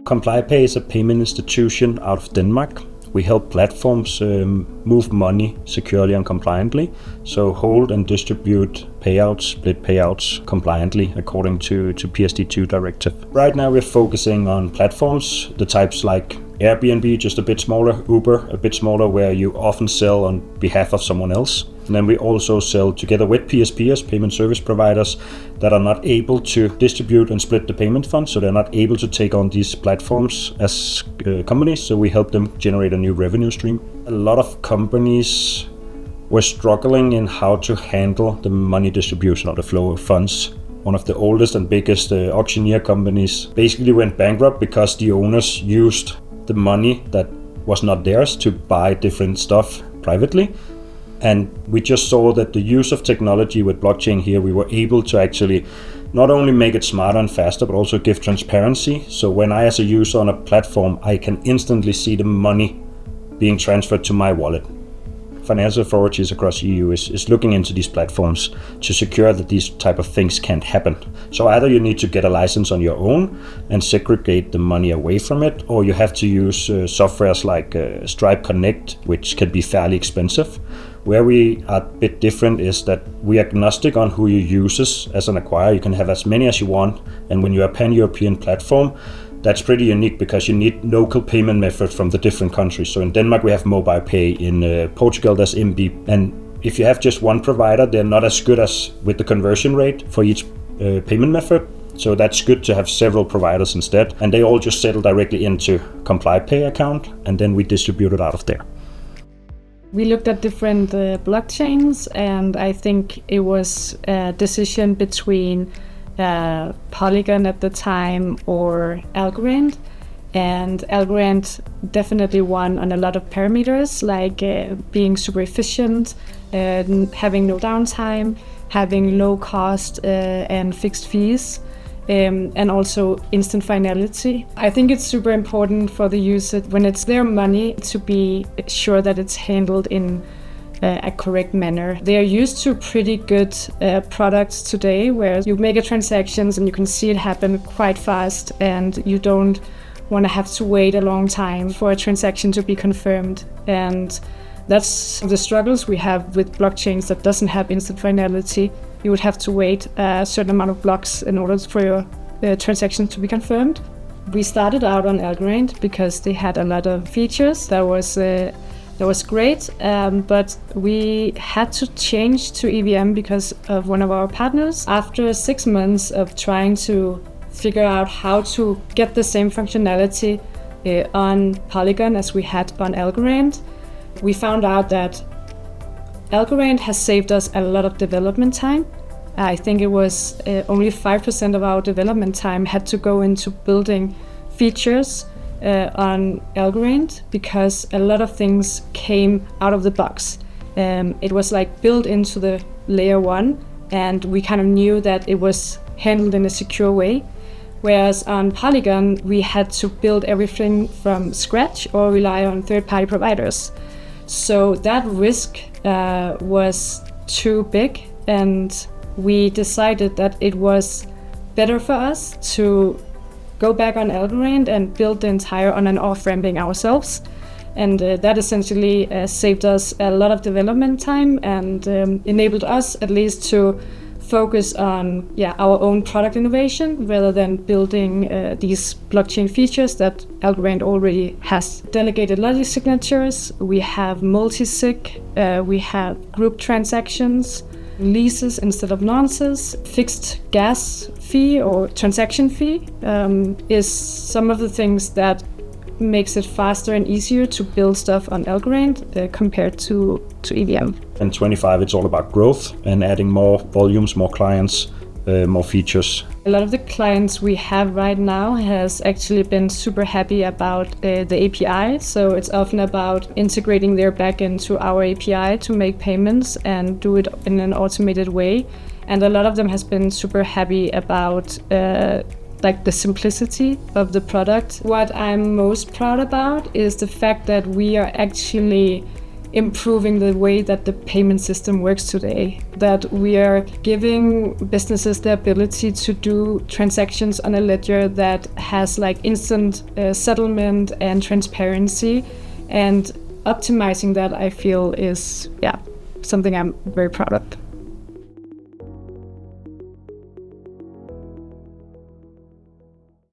ComplyPay is a payment institution out of Denmark. We help platforms move money securely and compliantly, so hold and distribute payouts, split payouts compliantly according to PSD2 directive. Right now we're focusing on platforms, the types like Airbnb, just a bit smaller, Uber, a bit smaller, where you often sell on behalf of someone else. And then we also sell together with PSPs, payment service providers, that are not able to distribute and split the payment funds, so they're not able to take on these platforms as companies, so we help them generate a new revenue stream. A lot of companies were struggling in how to handle the money distribution or the flow of funds. One of the oldest and biggest auctioneer companies basically went bankrupt because the owners used the money that was not theirs to buy different stuff privately. And we just saw that the use of technology with blockchain here, we were able to actually not only make it smarter and faster, but also give transparency. So when I, as a user on a platform, I can instantly see the money being transferred to my wallet. Financial authorities across EU is looking into these platforms to secure that these type of things can't happen. So either you need to get a license on your own and segregate the money away from it, or you have to use softwares like Stripe Connect, which can be fairly expensive. Where we are a bit different is that we are agnostic on who you use as an acquirer. You can have as many as you want, and when you're a pan-European platform, that's pretty unique because you need local payment methods from the different countries. So in Denmark we have mobile pay, in Portugal there's MB, and if you have just one provider, they're not as good as with the conversion rate for each payment method. So that's good to have several providers instead, and they all just settle directly into ComplyPay account, and then we distribute it out of there. We looked at different blockchains, and I think it was a decision between Polygon at the time or Algorand. And Algorand definitely won on a lot of parameters, like being super efficient, having no downtime, having low cost and fixed fees, and also instant finality. I think it's super important for the user, when it's their money, to be sure that it's handled in a correct manner. They are used to pretty good products today, where you make a transactions and you can see it happen quite fast, and you don't want to have to wait a long time for a transaction to be confirmed. And that's the struggles we have with blockchains that doesn't have instant finality. You would have to wait a certain amount of blocks in order for your transaction to be confirmed. We started out on Algorand because they had a lot of features that was great, but we had to change to EVM because of one of our partners. After 6 months of trying to figure out how to get the same functionality on Polygon as we had on Algorand, we found out that Algorand has saved us a lot of development time. I think it was only 5% of our development time had to go into building features on Algorand, because a lot of things came out of the box. It was like built into the layer 1, and we kind of knew that it was handled in a secure way. Whereas on Polygon, we had to build everything from scratch or rely on third-party providers. So that risk was too big, and we decided that it was better for us to go back on Algorand and build the entire on and off ramping ourselves. And that essentially saved us a lot of development time and enabled us at least to focus on our own product innovation rather than building these blockchain features that Algorand already has. Delegated logic signatures, we have multi-sig, we have group transactions, leases instead of nonces, fixed gas fee or transaction fee is some of the things that makes it faster and easier to build stuff on Algorand compared to EVM. In 25, it's all about growth and adding more volumes, more clients, more features. A lot of the clients we have right now has actually been super happy about the API. So it's often about integrating their backend to our API to make payments and do it in an automated way. And a lot of them has been super happy about like the simplicity of the product. What I'm most proud about is the fact that we are actually improving the way that the payment system works today. That we are giving businesses the ability to do transactions on a ledger that has like instant settlement and transparency, and optimizing that, I feel, is something I'm very proud of.